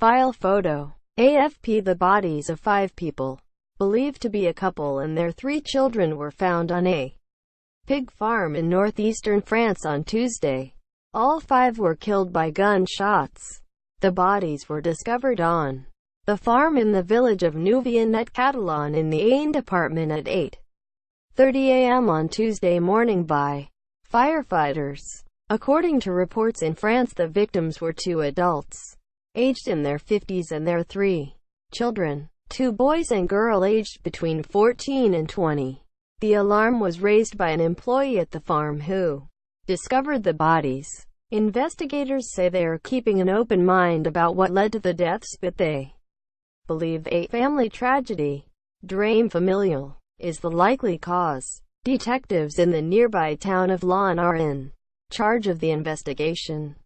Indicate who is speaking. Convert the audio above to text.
Speaker 1: File photo. AFP. The bodies of 5 people, believed to be a couple and their 3 children, were found on a pig farm in northeastern France on Tuesday. All 5 were killed by gunshots. The bodies were discovered on the farm in the village of Neuville-Net-Catalan in the Ain department at 8:30 a.m. on Tuesday morning by firefighters. According to reports in France, the victims were 2 adults, aged in their 50s, and their 3 children, 2 boys and girl aged between 14 and 20. The alarm was raised by an employee at the farm who discovered the bodies. Investigators say they are keeping an open mind about what led to the deaths, but they believe a family tragedy, drame familial, is the likely cause. Detectives in the nearby town of Laon are in charge of the investigation.